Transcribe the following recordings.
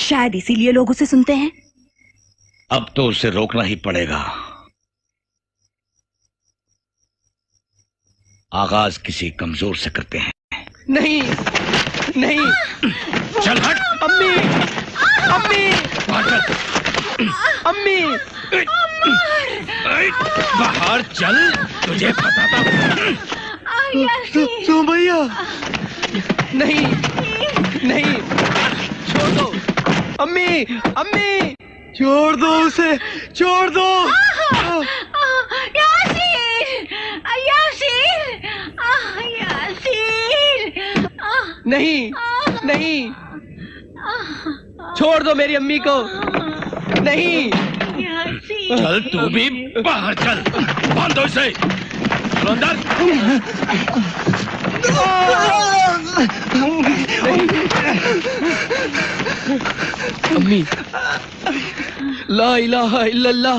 शायद इसीलिए लोग उसे सुनते हैं। अब तो उसे रोकना ही पड़ेगा। आगाज किसी कमजोर से करते हैं। नहीं नहीं, चल हट। अम्मी, अम्मी, अम्मी, बाहर चल, तुझे बताता हूँ। सुमैया, नहीं नहीं, छोड़ दो अम्मी, अम्मी, छोड़ दो उसे, छोड़ दो। यासीर, यासीर, यासीर, नहीं नहीं, छोड़ दो मेरी अम्मी को। नहीं, चल तू भी बाहर चल, बांधो इसे। चलो अंदर। अम्मी, ला इलाहा इल्लल्लाह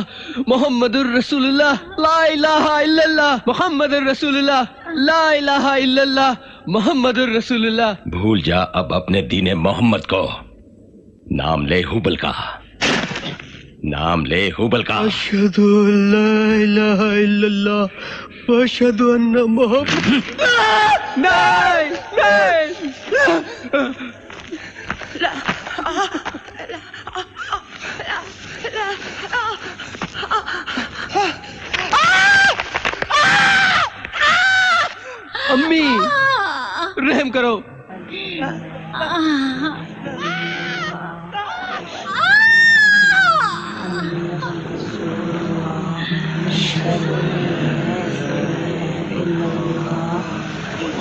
मुहम्मदुर रसूलुल्लाह, ला इलाहा इल्लल्लाह मुहम्मदुर रसूलुल्लाह, ला इलाहा इल्लल्लाह मुहम्मदुर रसूलुल्लाह। भूल जा अब अपने दीने मोहम्मद को। नाम ले हुबल का, नाम ले हुबल का। अशहदु अल्ला इलाहा इल्लल्लाह व अशहदु अन्ना मुहम्मद। नहीं नहीं, अम्मी रहम करो।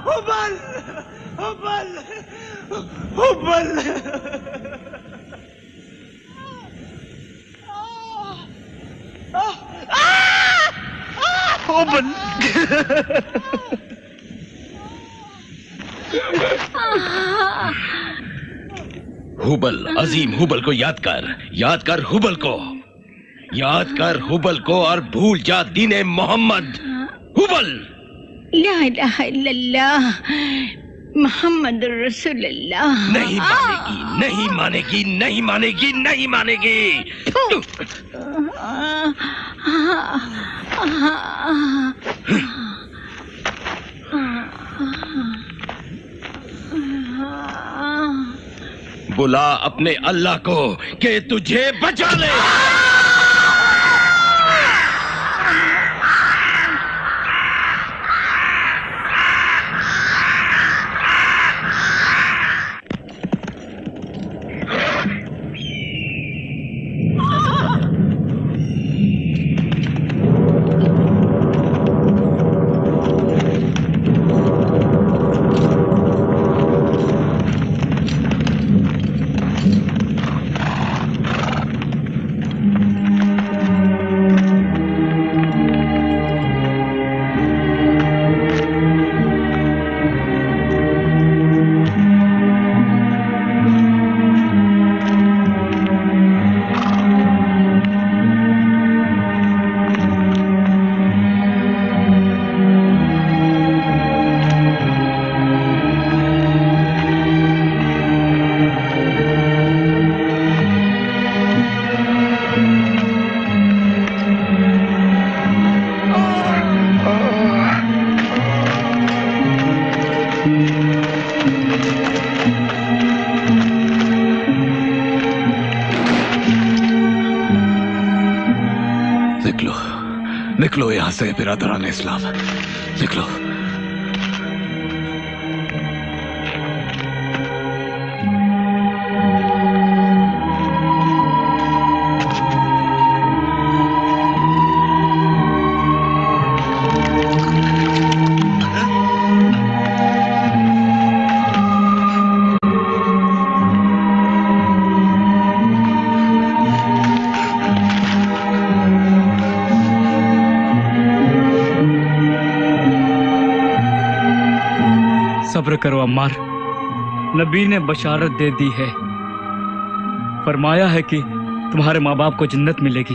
Hubal, Hubal, Hubal, Hubal. Hubal, अजीम हुबल को याद कर, याद कर हुबल को, याद कर हुबल को और भूल जा दीने मोहम्मद। हुबल, ला इलाहा इल्लल्लाह मुहम्मदुर रसूलुल्लाह। नहीं मानेगी, नहीं मानेगी, नहीं मानेगी, नहीं मानेगी। बुला अपने अल्लाह को कि तुझे बचा ले। निकलो यहाँ से बिरादरान इस्लाम, निकलो। सब्र करो अम्मार, नबी ने बशारत दे दी है फरमाया है कि तुम्हारे माँ बाप को जन्नत मिलेगी।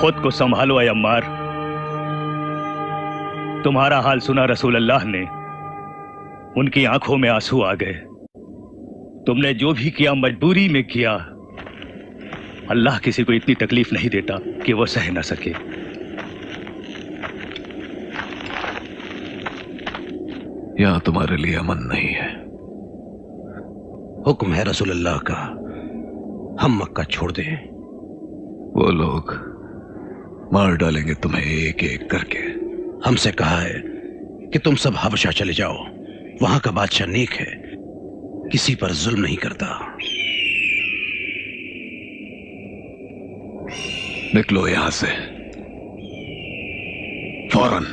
खुद को संभालो ऐ अम्मार, तुम्हारा हाल सुना रसूल अल्लाह ने, उनकी आंखों में आंसू आ गए। तुमने जो भी किया मजबूरी में किया। अल्लाह किसी को इतनी तकलीफ नहीं देता कि वो सह न सके। यहां तुम्हारे लिए अमन नहीं है। हुक्म है रसूल अल्लाह का, हम मक्का छोड़ दें। वो लोग मार डालेंगे तुम्हें एक एक करके। हमसे कहा है कि तुम सब हबशा चले जाओ, वहां का बादशाह नेक है, किसी पर जुल्म नहीं करता। निकलो यहां से फौरन।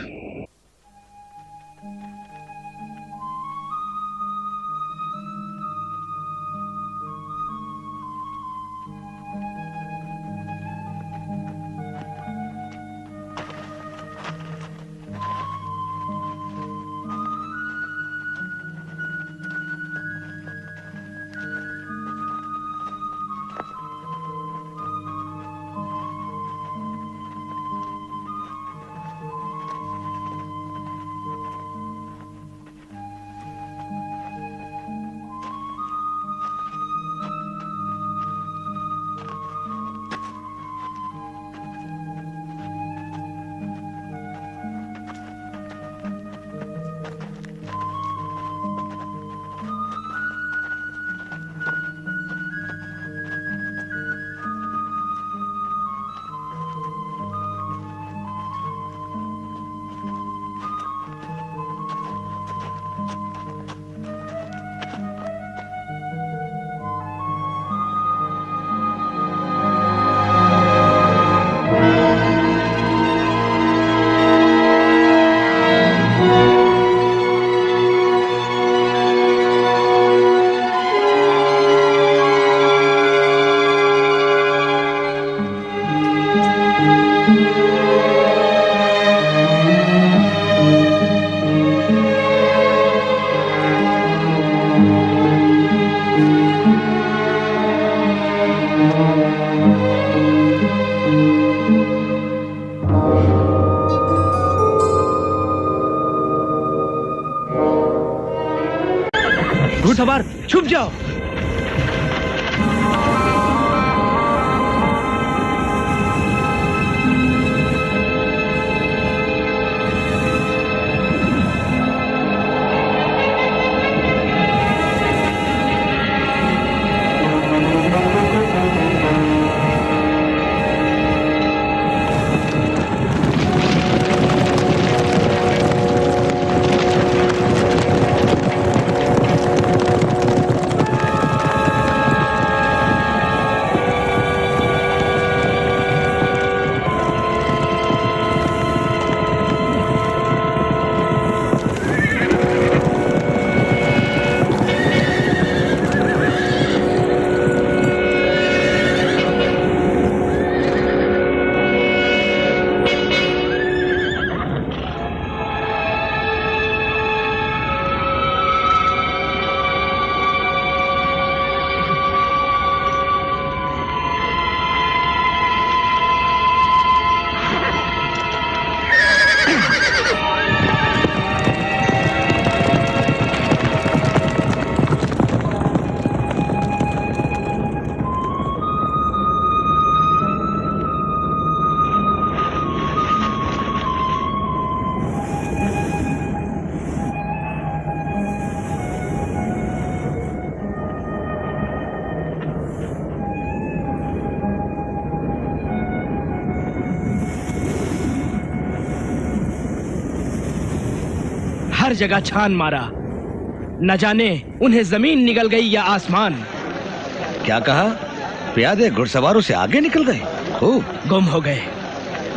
घुड़सवार छुप जाओ। हर जगह छान मारा, न जाने उन्हें जमीन निगल गई या आसमान। क्या कहा? प्यादे घुड़सवारों से आगे निकल गए? गुम हो गए,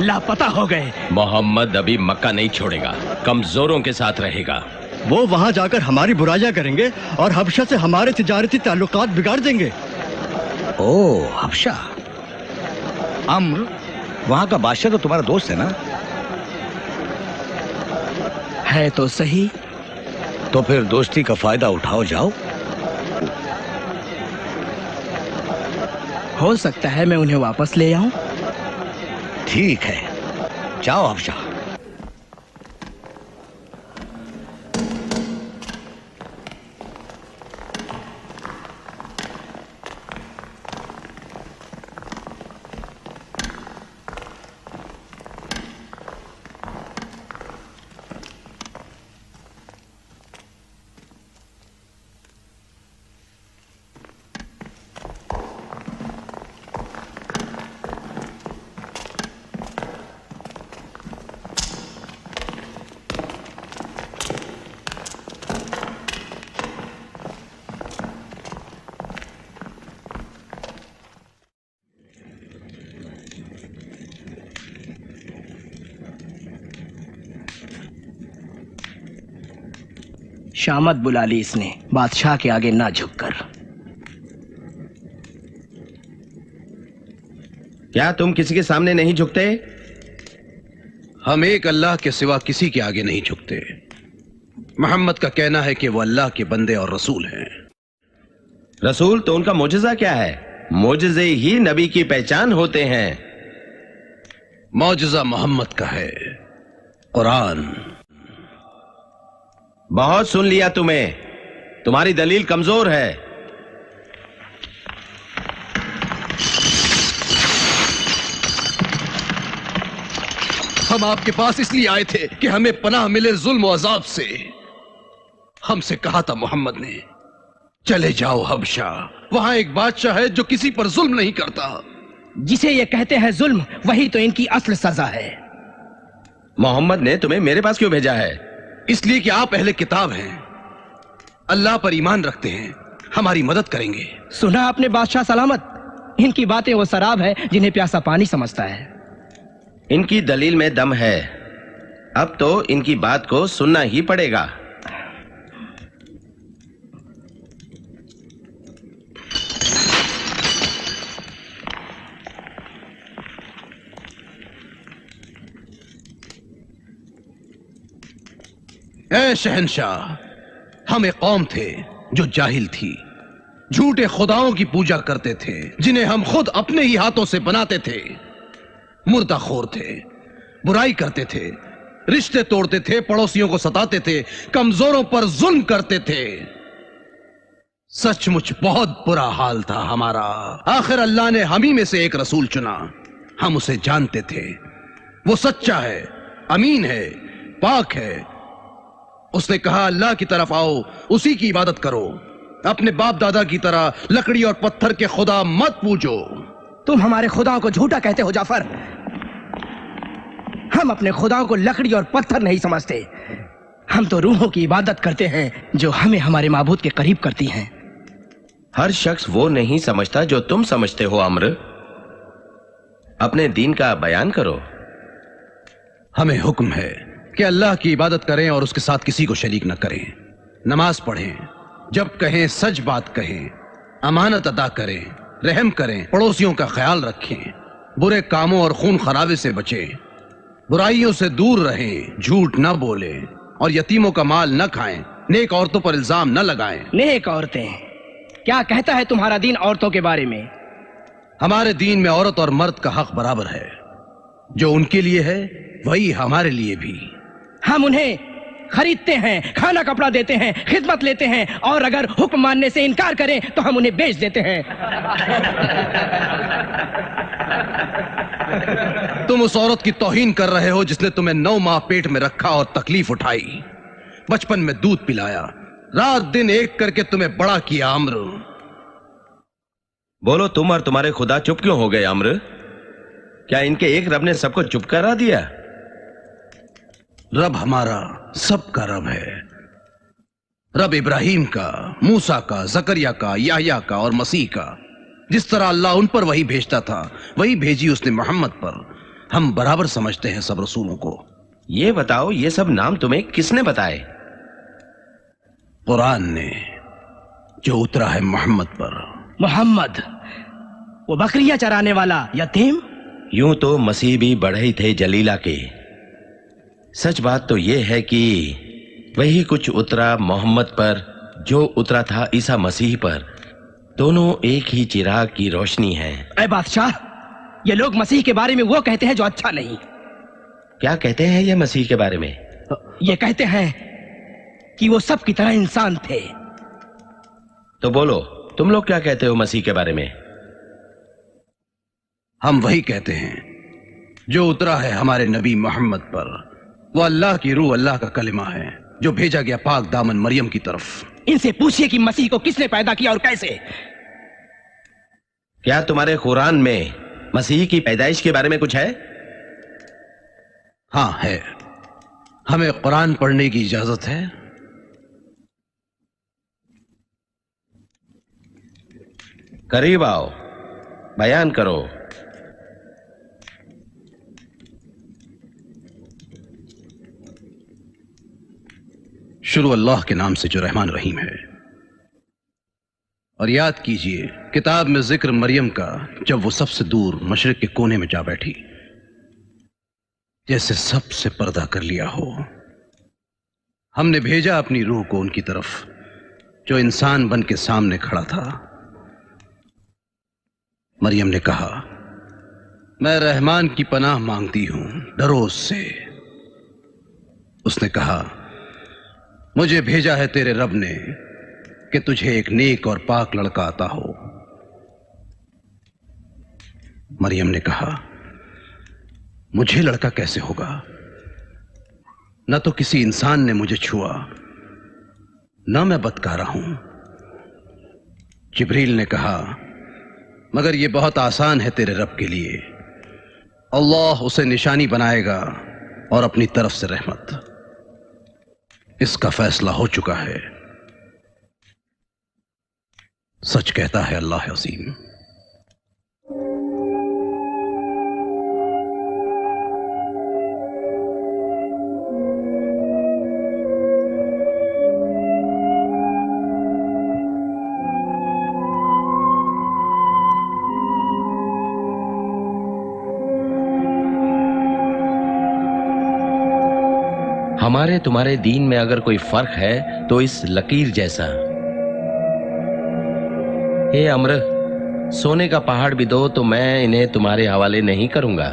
लापता हो गए। मोहम्मद अभी मक्का नहीं छोड़ेगा, कमजोरों के साथ रहेगा। वो वहां जाकर हमारी बुराइयां करेंगे और हबशा से हमारे तिजारती ताल्लुकात बिगाड़ देंगे। ओ, हबशा। अम्र, वहां का बादशाह तो तुम्हारा दोस्त है ना? है तो सही। तो फिर दोस्ती का फायदा उठाओ, जाओ। हो सकता है मैं उन्हें वापस ले आऊं। ठीक है, जाओ हबशा। शामत बुला ली इसने, बादशाह के आगे ना झुककर। क्या तुम किसी के सामने नहीं झुकते? हम एक अल्लाह के सिवा किसी के आगे नहीं झुकते। मोहम्मद का कहना है कि वो अल्लाह के बंदे और रसूल हैं। रसूल तो उनका मोजज़ा क्या है? मोजज़े ही नबी की पहचान होते हैं। मौजज़ा मोहम्मद का है कुरान। बहुत सुन लिया तुम्हें, तुम्हारी दलील कमजोर है। हम आपके पास इसलिए आए थे कि हमें पनाह मिले जुल्म और अजाब से। हमसे कहा था मोहम्मद ने, चले जाओ हबशा, वहां एक बादशाह है जो किसी पर जुल्म नहीं करता। जिसे ये कहते हैं जुल्म, वही तो इनकी असल सजा है। मोहम्मद ने तुम्हें मेरे पास क्यों भेजा है? इसलिए कि आप अहले किताब हैं, अल्लाह पर ईमान रखते हैं, हमारी मदद करेंगे। सुना आपने बादशाह सलामत? इनकी बातें वो शराब है जिन्हें प्यासा पानी समझता है। इनकी दलील में दम है, अब तो इनकी बात को सुनना ही पड़ेगा। ऐ शहनशाह, हम एक कौम थे जो जाहिल थी, झूठे खुदाओं की पूजा करते थे जिन्हें हम खुद अपने ही हाथों से बनाते थे। मुर्दाखोर थे, बुराई करते थे, रिश्ते तोड़ते थे, पड़ोसियों को सताते थे, कमजोरों पर जुल्म करते थे। सचमुच बहुत बुरा हाल था हमारा। आखिर अल्लाह ने हम ही में से एक रसूल चुना। हम उसे जानते थे, वो सच्चा है, अमीन है, पाक है। उसने कहा, अल्लाह की तरफ आओ, उसी की इबादत करो, अपने बाप दादा की तरह लकड़ी और पत्थर के खुदा मत पूजो। तुम हमारे खुदाओं को झूठा कहते हो जाफर। हम अपने खुदाओं को लकड़ी और पत्थर नहीं समझते। हम तो रूहों की इबादत करते हैं जो हमें हमारे माबूद के करीब करती हैं। हर शख्स वो नहीं समझता जो तुम समझते हो। अम्र, अपने दीन का बयान करो। हमें हुक्म है कि अल्लाह की इबादत करें और उसके साथ किसी को शरीक न करें। नमाज पढ़ें, जब कहें सच बात कहें, अमानत अदा करें, रहम करें, पड़ोसियों का ख्याल रखें, बुरे कामों और खून खराबे से बचें, बुराइयों से दूर रहें, झूठ न बोलें और यतीमों का माल न खाएं, नेक औरतों पर इल्जाम न लगाएं। नेक औरतें? क्या कहता है तुम्हारा दीन औरतों के बारे में? हमारे दीन में औरत और मर्द का हक बराबर है। जो उनके लिए है वही हमारे लिए भी। हम उन्हें खरीदते हैं, खाना कपड़ा देते हैं, खिदमत लेते हैं, और अगर हुक्म मानने से इनकार करें तो हम उन्हें बेच देते हैं। तुम उस औरत की तौहीन कर रहे हो जिसने तुम्हें 9 माह पेट में रखा और तकलीफ उठाई, बचपन में दूध पिलाया, रात दिन एक करके तुम्हें बड़ा किया। अम्र, बोलो, तुम और तुम्हारे खुदा चुप क्यों हो गए? अम्र, क्या इनके एक रब ने सबको चुप करा दिया? रब हमारा सबका रब है। रब इब्राहिम का, मूसा का, जकरिया का, याह्या का और मसीह का। जिस तरह अल्लाह उन पर वही भेजता था, वही भेजी उसने मोहम्मद पर। हम बराबर समझते हैं सब रसूलों को। ये बताओ, ये सब नाम तुम्हें किसने बताए? कुरान ने, जो उतरा है मोहम्मद पर। मोहम्मद, वो बकरियां चराने वाला यतीम? यूं तो मसीह भी बढ़े थे जलीला के। सच बात तो यह है कि वही कुछ उतरा मोहम्मद पर जो उतरा था ईसा मसीह पर। दोनों एक ही चिराग की रोशनी है। ऐ बादशाह, ये लोग मसीह के बारे में वो कहते हैं जो अच्छा नहीं। क्या कहते हैं ये मसीह के बारे में? ये कहते हैं कि वो सब की तरह इंसान थे। तो बोलो, तुम लोग क्या कहते हो मसीह के बारे में? हम वही कहते हैं जो उतरा है हमारे नबी मोहम्मद पर। वो अल्लाह की रूह, अल्लाह का कलिमा है जो भेजा गया पाक दामन मरियम की तरफ। इनसे पूछिए कि मसीह को किसने पैदा किया और कैसे। क्या तुम्हारे कुरान में मसीह की पैदाइश के बारे में कुछ है? हाँ है। हमें कुरान पढ़ने की इजाजत है? करीब आओ, बयान करो। शुरू अल्लाह के नाम से जो रहमान रहीम है। और याद कीजिए किताब में जिक्र मरियम का, जब वो सबसे दूर मशरिक के कोने में जा बैठी, जैसे सबसे पर्दा कर लिया हो। हमने भेजा अपनी रूह को उनकी तरफ, जो इंसान बन के सामने खड़ा था। मरियम ने कहा, मैं रहमान की पनाह मांगती हूं, डरो उससे। उसने कहा, मुझे भेजा है तेरे रब ने कि तुझे एक नेक और पाक लड़का आता हो। मरियम ने कहा, मुझे लड़का कैसे होगा? न तो किसी इंसान ने मुझे छुआ, न मैं बदकारा हूं। जिब्रील ने कहा, मगर यह बहुत आसान है तेरे रब के लिए। अल्लाह उसे निशानी बनाएगा और अपनी तरफ से रहमत। इसका फैसला हो चुका है। सच कहता है अल्लाह अज़ीम। हमारे तुम्हारे दीन में अगर कोई फर्क है तो इस लकीर जैसा। हे अम्र, सोने का पहाड़ भी दो तो मैं इन्हें तुम्हारे हवाले नहीं करूंगा।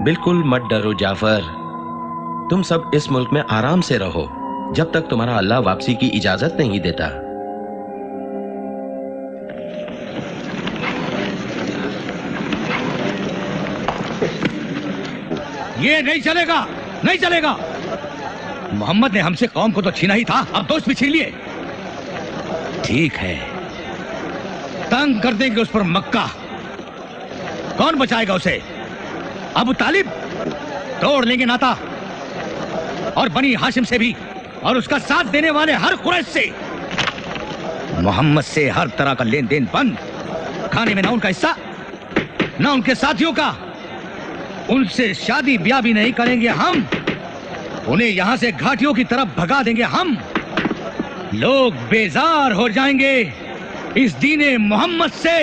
बिल्कुल मत डरो जाफर, तुम सब इस मुल्क में आराम से रहो जब तक तुम्हारा अल्लाह वापसी की इजाजत नहीं देता। ये नहीं चलेगा, नहीं चलेगा। मोहम्मद ने हमसे कौम को तो छीना ही था, अब दोस्त भी छीन लिए। ठीक है, तंग कर देंगे उस पर मक्का। कौन बचाएगा उसे? अबू तालिब। तोड़ लेंगे नाता, और बनी हाशिम से भी, और उसका साथ देने वाले हर कुरैश से। मोहम्मद से हर तरह का लेन देन बंद। खाने में ना उनका हिस्सा, ना उनके साथियों का। उनसे शादी ब्याह भी नहीं करेंगे हम। उन्हें यहां से घाटियों की तरफ भगा देंगे हम। लोग बेजार हो जाएंगे इस दीने मोहम्मद से।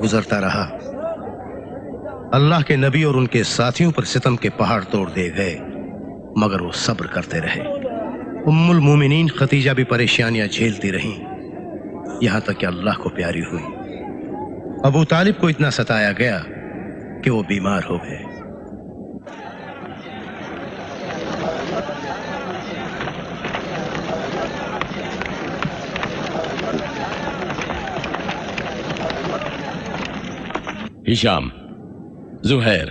गुजरता रहा। अल्लाह के नबी और उनके साथियों पर सितम के पहाड़ तोड़ दिए गए, मगर वो सब्र करते रहे। उम्मुल मोमिनीन खतीजा भी परेशानियां झेलती रहीं, यहां तक कि अल्लाह को प्यारी हुई। अबू तालिब को इतना सताया गया कि वो बीमार हो गए। हिशाम, जुहैर,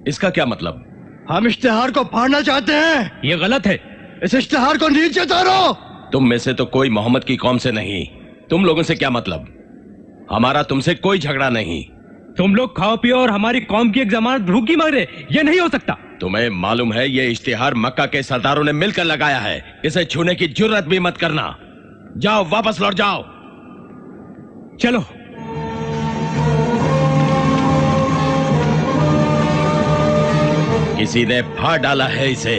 इसका क्या मतलब? हम इश्तिहार को फाड़ना चाहते हैं। ये गलत है। इस इश्तिहार को नीचे उतारो। तुम में से तो कोई मोहम्मद की कौम से नहीं। तुम लोगों से क्या मतलब? हमारा तुमसे कोई झगड़ा नहीं। तुम लोग खाओ पियो और हमारी कौम की एक जमानत भूखी मांग रहे, ये नहीं हो सकता। तुम्हें मालूम है ये इश्तिहार मक्का के सरदारों ने मिलकर लगाया है। इसे छूने की जुर्रत भी मत करना। जाओ, वापस लौट जाओ। चलो। किसी ने फाड़ डाला है इसे।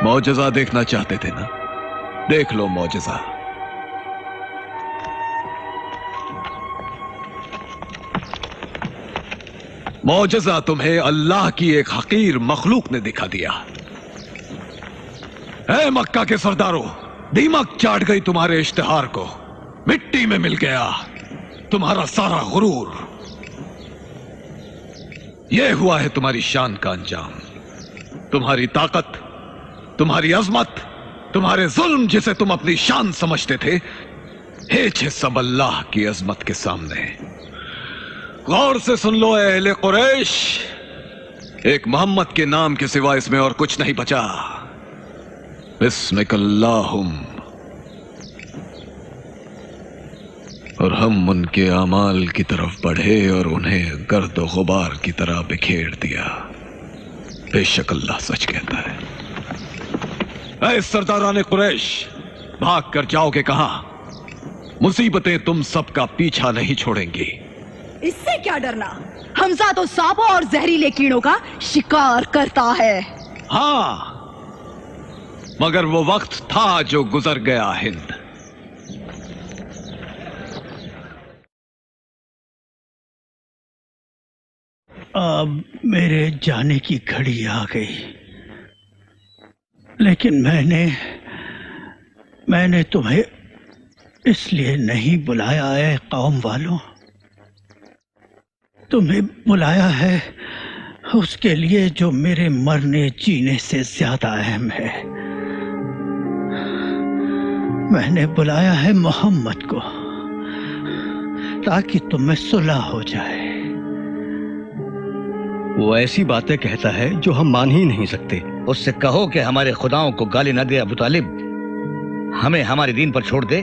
मौजज़ा देखना चाहते थे ना? देख लो मौजज़ा। मौजज़ा तुम्हें अल्लाह की एक हकीर मखलूक ने दिखा दिया। ऐ मक्का के सरदारों, दीमक चाट गई तुम्हारे इश्तिहार को, मिट्टी में मिल गया तुम्हारा सारा गुरूर। यह हुआ है तुम्हारी शान का अंजाम। तुम्हारी ताकत, तुम्हारी अजमत, तुम्हारे जुल्म जिसे तुम अपनी शान समझते थे, हेच है सब अल्लाह की अजमत के सामने। गौर से सुन लो ऐ अहले कुरैश, एक मोहम्मद के नाम के सिवा इसमें और कुछ नहीं बचा। बिस्मिकल्लाहुम। और हम उनके अमाल की तरफ बढ़े और उन्हें गर्द गुबार की तरह बिखेर दिया। बेशक अल्लाह सच कहता है। ऐ सरदाराने कुरैश, भाग कर जाओगे कहां? मुसीबतें तुम सबका पीछा नहीं छोड़ेंगी। इससे क्या डरना? हमजा तो सांपों और जहरीले कीड़ों का शिकार करता है। हां, मगर वो वक्त था जो गुजर गया हिंद। अब मेरे जाने की घड़ी आ गई, लेकिन मैंने तुम्हें इसलिए नहीं बुलाया है कौम वालों। तुम्हें बुलाया है उसके लिए जो मेरे मरने जीने से ज्यादा अहम है। मैंने बुलाया है मोहम्मद को, ताकि तुम में सुलह हो जाए। वो ऐसी बातें कहता है जो हम मान ही नहीं सकते। उससे कहो कि हमारे खुदाओं को गाली न दे अबू तालिब, हमें हमारे दीन पर छोड़ दे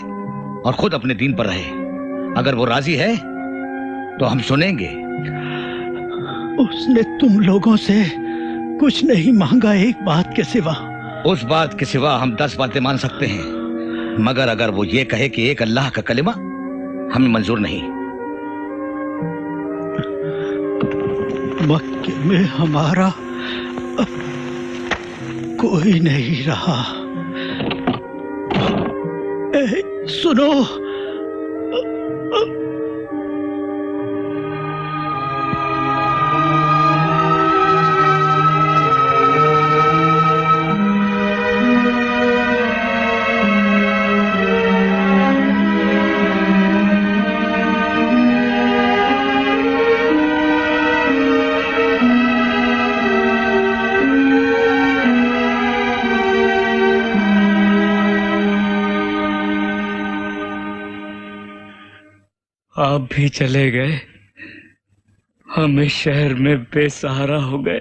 और खुद अपने दीन पर रहे। अगर वो राजी है तो हम सुनेंगे। उसने तुम लोगों से कुछ नहीं मांगा एक बात के सिवा। उस बात के सिवा हम 10 बातें मान सकते हैं, मगर अगर वो ये कहे कि एक अल्लाह का कलिमा, हमें मंजूर नहीं। मक्के में हमारा कोई नहीं रहा। सुनो, आप भी चले गए, हम इस शहर में बेसहारा हो गए।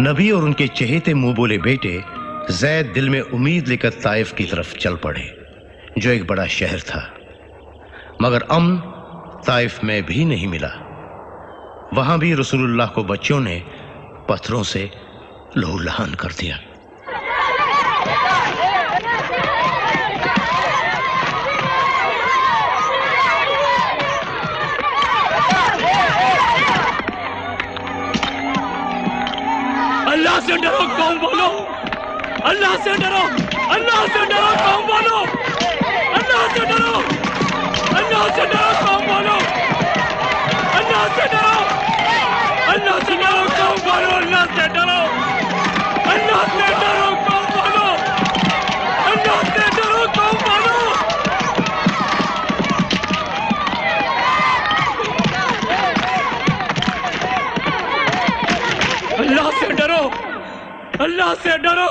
नबी और उनके चहेते मुंह बोले बेटे जैद दिल में उम्मीद लेकर ताइफ की तरफ चल पड़े, जो एक बड़ा शहर था, मगर अमन ताइफ में भी नहीं मिला। वहां भी रसूलुल्लाह को बच्चों ने पत्थरों से लहूलुहान कर दिया। अल्लाह से डरो कौम बोलो, अल्लाह से डरो, अल्लाह से डरो कौम बोलो, अल्लाह से डरो, अल्लाह से डरो कौम बोलो, अल्लाह से डरो, अल्लाह से डरो कौम बोलो, अल्लाह से डरो, अल्लाह से डरो कौम बोलो, अल्लाह से डरो कौम बोलो। अल्लाह से डरो, अल्लाह से डरो।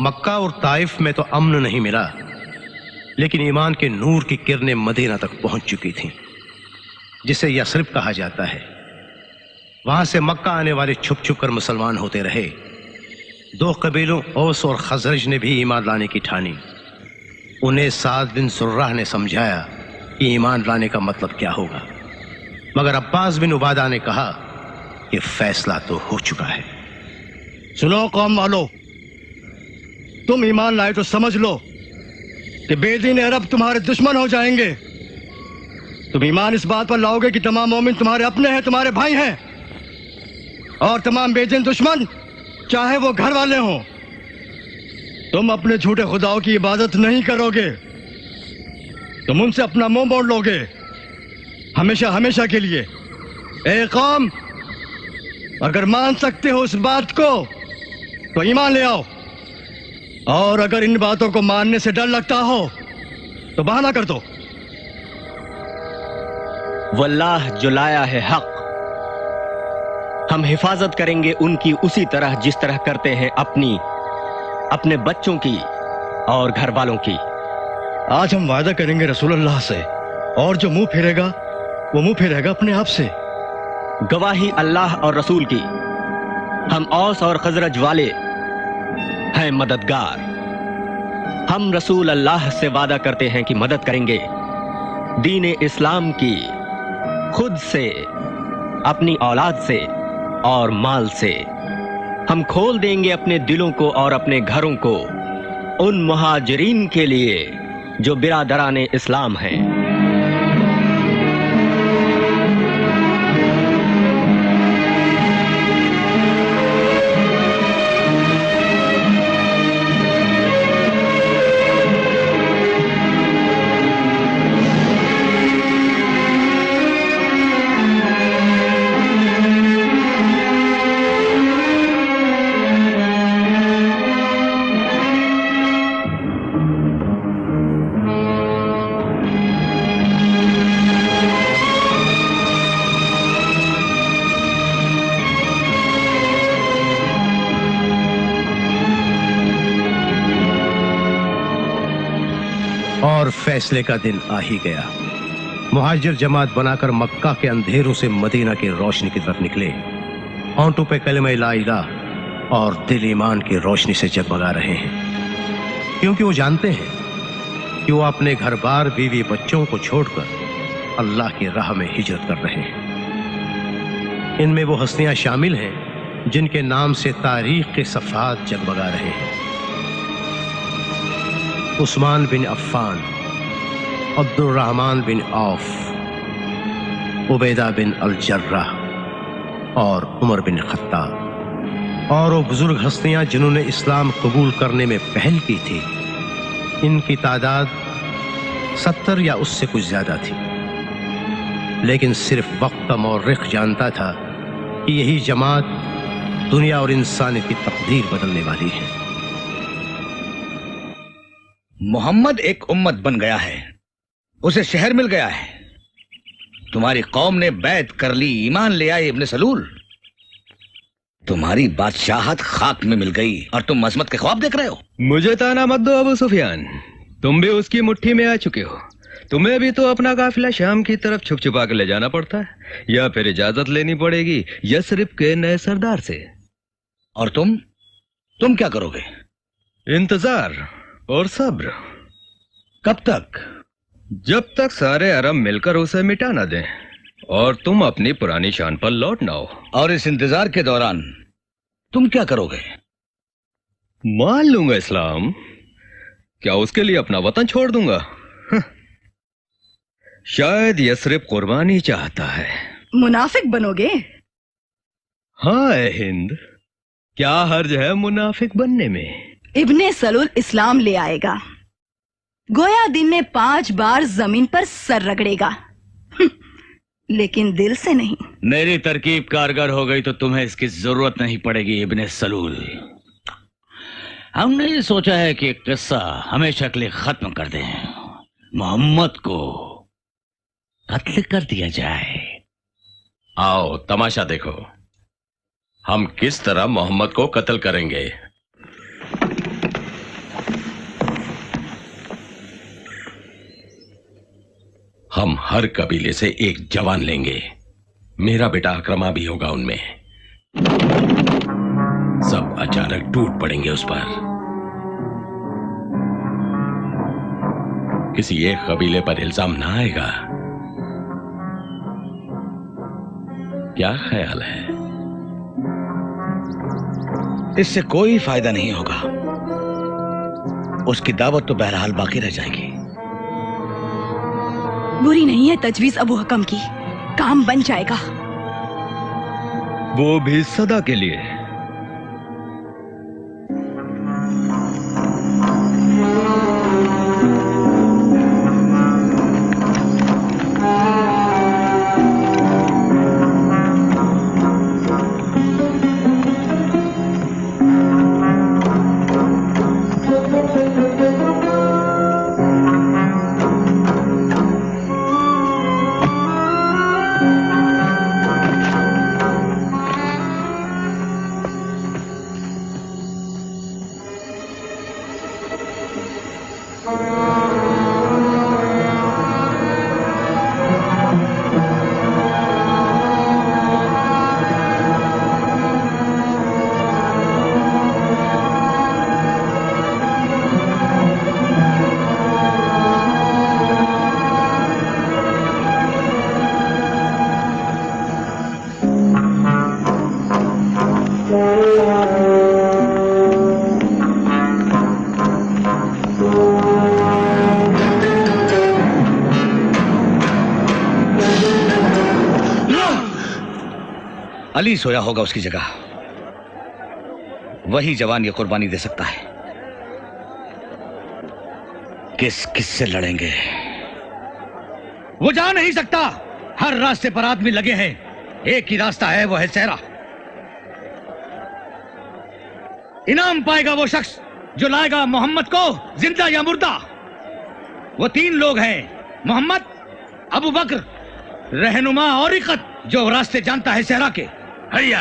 मक्का और ताइफ में तो अमन नहीं मिला, लेकिन ईमान के नूर की किरणें मदीना तक पहुंच चुकी थीं, जिसे यसरिब कहा जाता है। वहां से मक्का आने वाले छुप छुप कर मुसलमान होते रहे। दो कबीलों औस और खजरज ने भी ईमान लाने की ठानी। उन्हें साद बिन सुर्राह ने समझाया कि ईमान लाने का मतलब क्या होगा, मगर अब्बास बिन उबादा ने कहा कि फैसला तो हो चुका है। सुनो कौम वालों, तुम ईमान लाए तो समझ लो कि बेदीन अरब तुम्हारे दुश्मन हो जाएंगे। तुम ईमान इस बात पर लाओगे कि तमाम मोमिन तुम्हारे अपने हैं, तुम्हारे भाई हैं, और तमाम बेदीन दुश्मन, चाहे वो घर वाले हों तुम अपने झूठे खुदाओं की इबादत नहीं करोगे, तुम उनसे अपना मुंह मोड़ लोगे हमेशा हमेशा के लिए। ए कौम, अगर मान सकते हो इस बात को तो ईमान ले आओ, और अगर इन बातों को मानने से डर लगता हो तो बहाना कर दो। वल्लाह जो लाया है हक, हम हिफाजत करेंगे उनकी उसी तरह जिस तरह करते हैं अपने बच्चों की और घर वालों की। आज हम वादा करेंगे रसूल अल्लाह से, और जो मुंह फेरेगा वो मुंह फेरेगा अपने आप से। गवाही अल्लाह और रसूल की, हम औस और खजरज वाले हैं मददगार। हम रसूल अल्लाह से वादा करते हैं कि मदद करेंगे दीन इस्लाम की, खुद से, अपनी औलाद से और माल से। हम खोल देंगे अपने दिलों को और अपने घरों को उन मुहाजिरीन के लिए जो बिरादराने इस्लाम हैं। और फैसले का दिन आ ही गया। मुहाजिर जमात बनाकर मक्का के अंधेरों से मदीना की रोशनी की तरफ निकले। होंठों पे कलमा ला इलाह और दिल ईमान की रोशनी से जगमगा रहे हैं, क्योंकि वो जानते हैं कि वो अपने घर बार, बीवी, बच्चों को छोड़कर अल्लाह की राह में हिजरत कर रहे हैं। इनमें वो हस्तियां शामिल हैं जिनके नाम से तारीख के सफ़हात जगमगा रहे हैं। उस्मान बिन Affan, Abdurrahman bin of, Ubaida बिन अल-जर्राह और उमर बिन खत्ताब, और वो बुजुर्ग हस्तियां जिन्होंने इस्लाम कबूल करने में पहल की थी। इनकी तादाद 70 या उससे कुछ ज्यादा थी, लेकिन सिर्फ वक्त का मौर्रिख जानता था कि यही जमात दुनिया और इंसानियत की तकदीर बदलने वाली है। मोहम्मद एक उम्मत बन गया है, उसे शहर मिल गया है। तुम्हारी कौम ने बैत कर ली, ईमान ले आए इब्ने सलूल। तुम्हारी बादशाहत खाक में मिल गई और तुम अजमत के ख्वाब देख रहे हो। मुझे ताना मत दो अबू सुफियान, तुम भी उसकी मुट्ठी में आ चुके हो। तुम्हें भी तो अपना काफिला शाम की तरफ छुप छुपा के ले जाना पड़ता है, या फिर इजाजत लेनी पड़ेगी यसरिब के नए सरदार से। और तुम क्या करोगे? इंतजार और सब्र। कब तक? जब तक सारे अरब मिलकर उसे मिटा ना दें और तुम अपनी पुरानी शान पर लौट ना हो। और इस इंतजार के दौरान तुम क्या करोगे? मान लूंगा इस्लाम, क्या उसके लिए अपना वतन छोड़ दूंगा? शायद यसरिब कुर्बानी चाहता है। मुनाफिक बनोगे? हाँ ए हिंद, क्या हर्ज है मुनाफिक बनने में? इब्ने सलूल इस्लाम ले आएगा, गोया दिन में 5 बार जमीन पर सर रगड़ेगा, लेकिन दिल से नहीं। मेरी तरकीब कारगर हो गई तो तुम्हें इसकी जरूरत नहीं पड़ेगी इब्ने सलूल। हमने सोचा है कि किस्सा हमेशा के लिए खत्म कर दें, मोहम्मद को कत्ल कर दिया जाए। आओ तमाशा देखो, हम किस तरह मोहम्मद को कत्ल करेंगे। हम हर कबीले से एक जवान लेंगे, मेरा बेटा अकरमा भी होगा उनमें। सब अचानक टूट पड़ेंगे उस पर। किसी एक कबीले पर इल्जाम ना आएगा। क्या ख्याल है? इससे कोई फायदा नहीं होगा, उसकी दावत तो बहरहाल बाकी रह जाएगी। बुरी नहीं है तजवीज अबू हकम की, काम बन जाएगा। वो भी सदा के लिए। अली सोया होगा उसकी जगह। वही जवान ये कुर्बानी दे सकता है। किस किस से लड़ेंगे? वो जा नहीं सकता। हर रास्ते पर आदमी लगे हैं। एक ही रास्ता है, वो है सहरा। इनाम पाएगा वो शख्स जो लाएगा मोहम्मद को जिंदा या मुर्दा। वो 3 लोग हैं, मोहम्मद, अबू बकर, रहनुमा और इक़त, जो रास्ते जानता है सहरा के। हैया!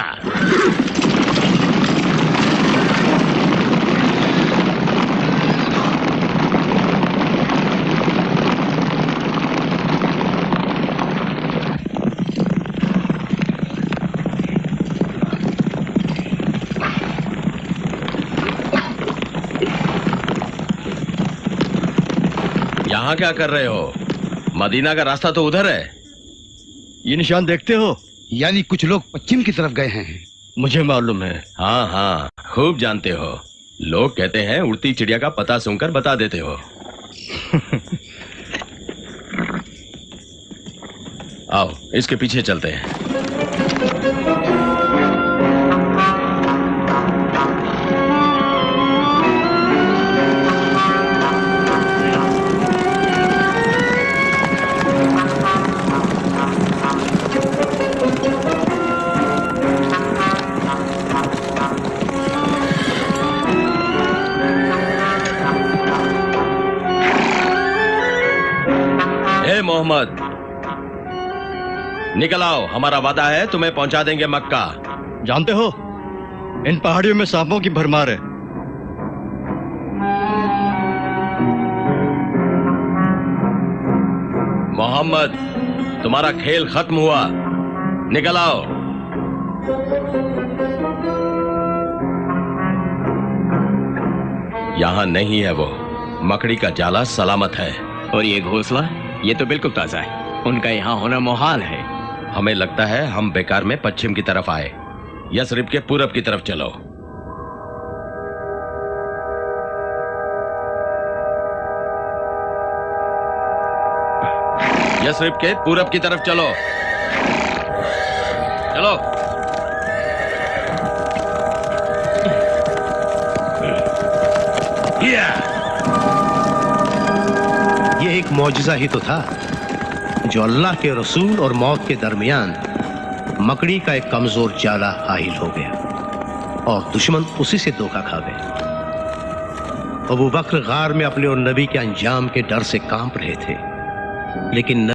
यहाँ क्या कर रहे हो? मदीना का रास्ता तो उधर है। ये निशान देखते हो? यानी कुछ लोग पश्चिम की तरफ गए हैं। मुझे मालूम है। हाँ हाँ, खूब जानते हो। लोग कहते हैं उड़ती चिड़िया का पता सुनकर बता देते हो। आओ, इसके पीछे चलते हैं। मोहम्मद, निकल आओ। हमारा वादा है तुम्हें पहुंचा देंगे मक्का। जानते हो, इन पहाड़ियों में सांपों की भरमार है। मोहम्मद, तुम्हारा खेल खत्म हुआ। निकल आओ। यहां नहीं है वो। मकड़ी का जाला सलामत है। और ये घोंसला, ये तो बिल्कुल ताजा है। उनका यहाँ होना मुहाल है। हमें लगता है हम बेकार में पश्चिम की तरफ आए। यसरिब के पूरब की तरफ चलो। यसरिब के पूरब की तरफ चलो। चलो। ये एक मौजज़ा ही तो था जो अल्लाह के रसूल और मौत के दरमियान मकड़ी का एक कमजोर जाला हाइल हो गया और दुश्मन उसी से धोखा खा गए। अबू बकर गार में अपने और नबी के अंजाम के डर से कांप रहे थे, लेकिन